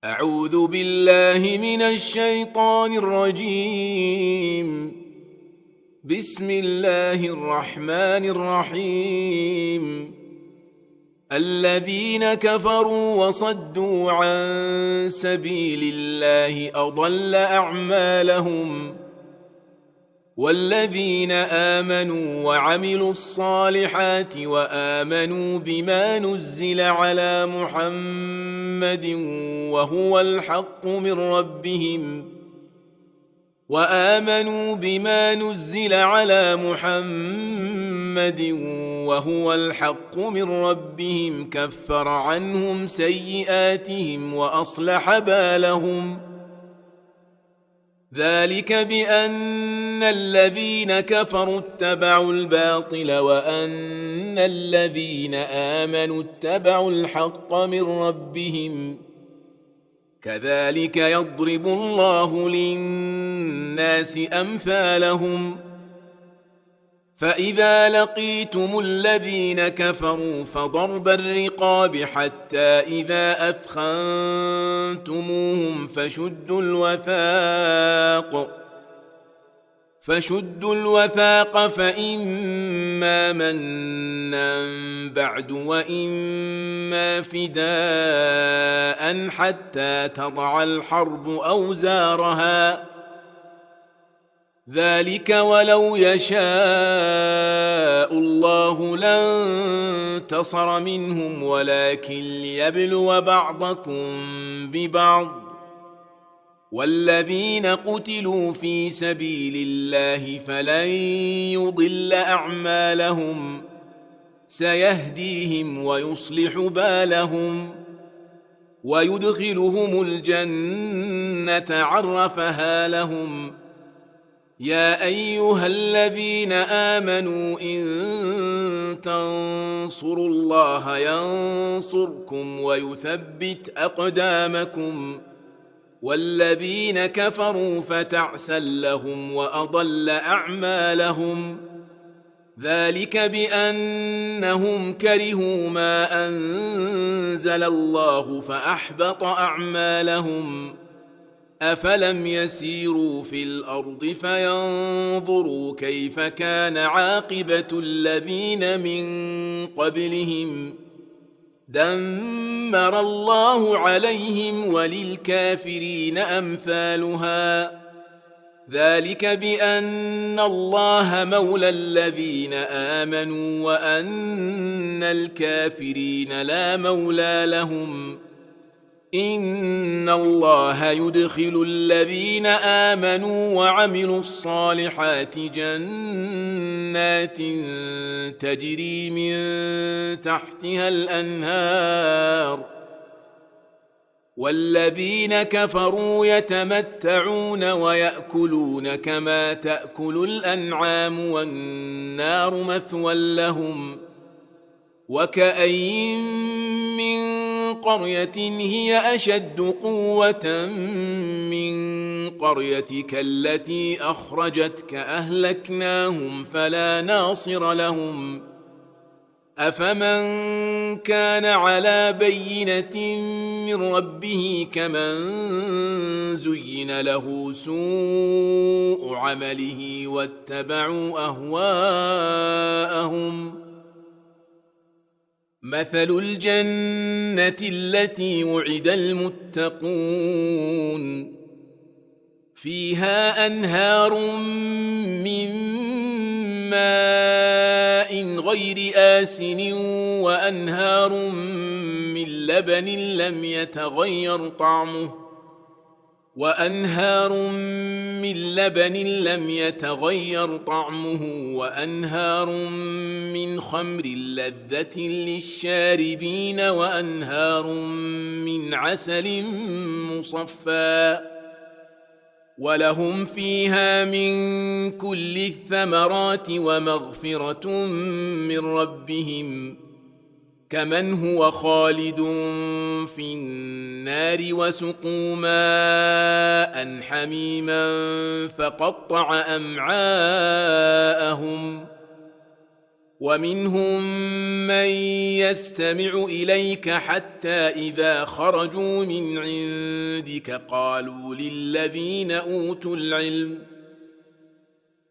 أعوذ بالله من الشيطان الرجيم. بسم الله الرحمن الرحيم. الذين كفروا وصدوا عن سبيل الله أضل أعمالهم، والذين آمنوا وعملوا الصالحات وآمنوا بما نزل على محمد وهو الحق من ربهم كفر عنهم سيئاتهم وأصلح بالهم. ذلك بأن الذين كفروا اتبعوا الباطل وأن الذين آمنوا اتبعوا الحق من ربهم، كذلك يضرب الله للناس أمثالهم. فإذا لقيتم الذين كفروا فضرب الرقاب حتى إذا أثخنتموهم فشدوا الوثاق فإما منا بعد وإما فداء حتى تضع الحرب أوزارها، ذلك ولو يشاء الله لانتصر منهم ولكن ليبلو بعضكم ببعض. والذين قتلوا في سبيل الله فلن يضل أعمالهم، سيهديهم ويصلح بالهم ويدخلهم الجنة عرفها لهم. يا أيها الذين آمنوا إن تنصروا الله ينصركم ويثبت أقدامكم، والذين كفروا فتعسا لهم وأضل أعمالهم. ذلك بأنهم كرهوا ما أنزل الله فأحبط أعمالهم. أفلم يسيروا في الأرض فينظروا كيف كان عاقبة الذين من قبلهم، دمر الله عليهم وللكافرين أمثالها. ذلك بأن الله مولى الذين آمنوا وأن الكافرين لا مولى لهم. إن الله يدخل الذين آمنوا وعملوا الصالحات جنات تجري من تحتها الأنهار، والذين كفروا يتمتعون ويأكلون كما تأكل الأنعام والنار مثوى لهم. وكأين من قرية هي أشد قوة من قريتك التي أخرجتك أهلكناهم فلا ناصر لهم. أفمن كان على بينة من ربه كمن زين له سوء عمله واتبعوا أهواءهم. مثل الجنة التي وعد المتقون فيها أنهار من ماء غير آسن وأنهار من لبن لم يتغير طعمه وأنهار من خمر لذة للشاربين وأنهار من عسل مصفى، ولهم فيها من كل الثمرات ومغفرة من ربهم، كمن هو خالد في النار وسقوا ماء حميما فقطع أمعاءهم. ومنهم من يستمع إليك حتى إذا خرجوا من عندك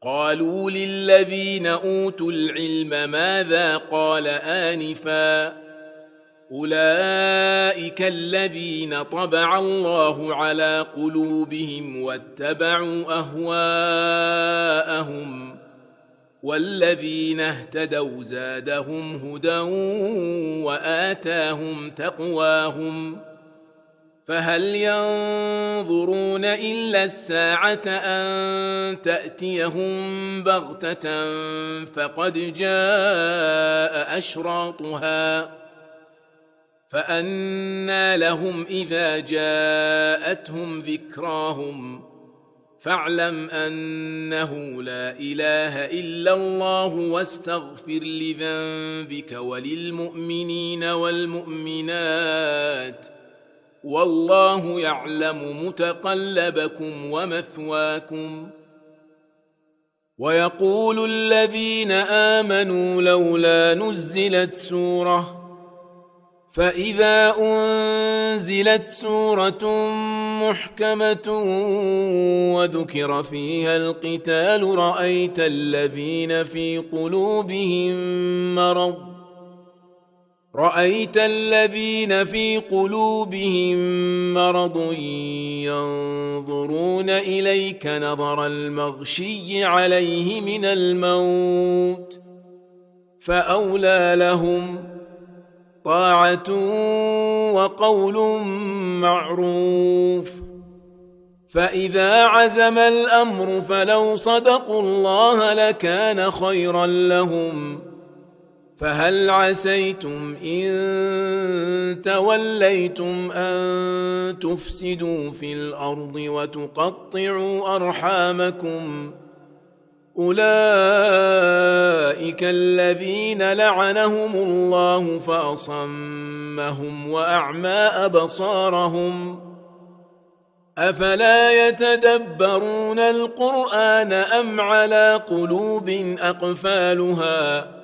قالوا للذين أوتوا العلم ماذا قال آنفا أولئك الذين طبع الله على قلوبهم واتبعوا أهواءهم والذين اهتدوا زادهم هدى وآتاهم تقواهم فهل ينظرون إلا الساعة أن تأتيهم بغتة فقد جاء أشراطها فأنى لهم إذا جاءتهم ذكراهم فاعلم أنه لا إله إلا الله واستغفر لذنبك وللمؤمنين والمؤمنات والله يعلم متقلبكم ومثواكم. ويقول الذين آمنوا لولا نزلت سورة فإذا أنزلت سورة محكمة وذكر فيها القتال رأيت الذين في قلوبهم مرض ينظرون إليك نظر المغشي عليه من الموت فأولى لهم طاعة وقول معروف. فإذا عزم الأمر فلو صدقوا الله لكان خيرا لهم فهل عسيتم إن توليتم أن تفسدوا في الأرض وتقطعوا أرحامكم أولئك الذين لعنهم الله فأصمهم وأعمى أبصارهم أفلا يتدبرون القرآن أم على قلوب أقفالها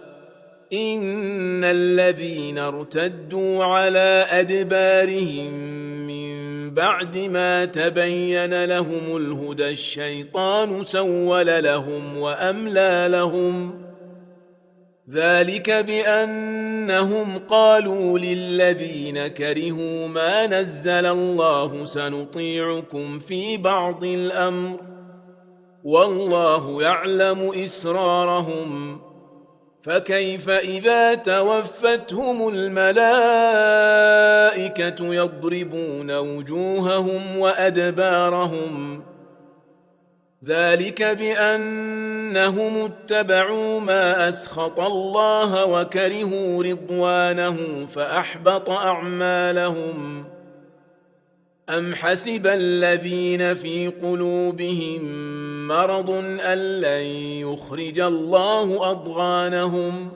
إن الذين ارتدوا على أدبارهم من بعد ما تبين لهم الهدى الشيطان سول لهم وأملى لهم ذلك بأنهم قالوا للذين كرهوا ما نزل الله سنطيعكم في بعض الأمر والله يعلم إسرارهم فكيف إذا توفتهم الملائكة يضربون وجوههم وأدبارهم ذلك بأنهم اتبعوا ما أسخط الله وكرهوا رضوانه فأحبط أعمالهم أم حسب الذين في قلوبهم مرض أن لن يخرج الله أضغانهم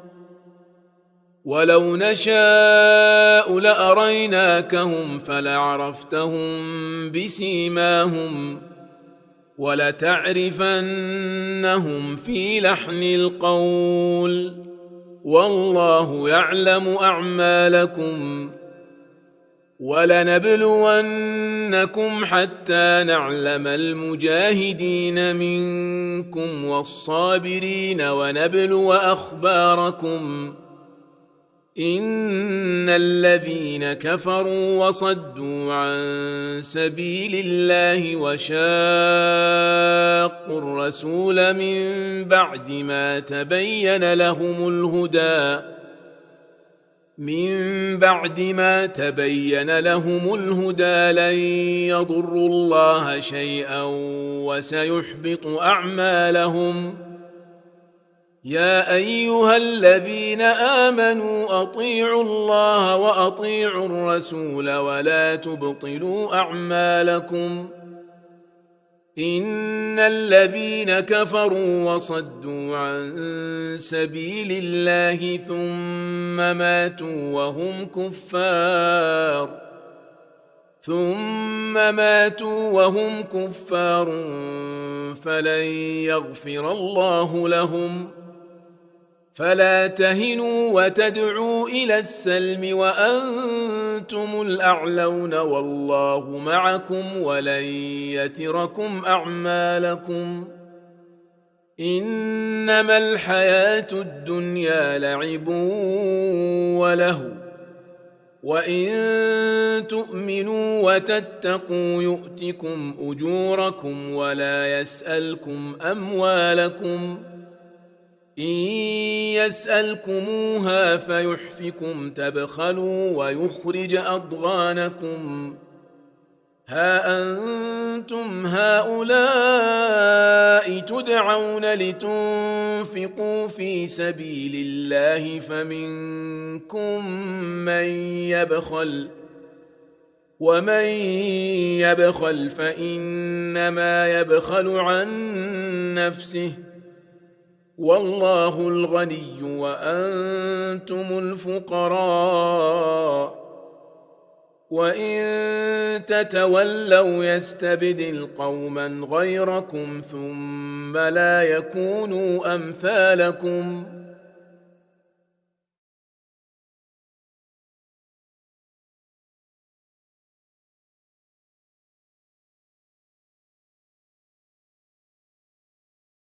ولو نشاء لأريناكهم فلعرفتهم بسيماهم ولتعرفنهم في لحن القول والله يعلم أعمالكم ولنبلونكم حتى نعلم المجاهدين منكم والصابرين ونبلو أخباركم إن الذين كفروا وصدوا عن سبيل الله وشاقوا الرسول من بعد ما تبين لهم الهدى لن يضروا الله شيئا وسيحبط أعمالهم يا أيها الذين آمنوا أطيعوا الله وأطيعوا الرسول ولا تبطلوا أعمالكم إن الذين كفروا وصدوا عن سبيل الله ثم ماتوا وهم كفار فلن يغفر الله لهم فلا تهنوا وتدعوا إلى السلم وأنتم الأعلون والله معكم ولن يتركم أعمالكم إنما الحياة الدنيا لعب ولهو وإن تؤمنوا وتتقوا يؤتكم أجوركم ولا يسألكم أموالكم إن يسألكموها فيحفكم تبخلوا ويخرج أضغانكم ها أنتم هؤلاء تدعون لتنفقوا في سبيل الله فمنكم من يبخل ومن يبخل فإنما يبخل عن نفسه والله الغني وأنتم الفقراء وإن تتولوا يستبدل قوما غيركم ثم لا يكونوا أمثالكم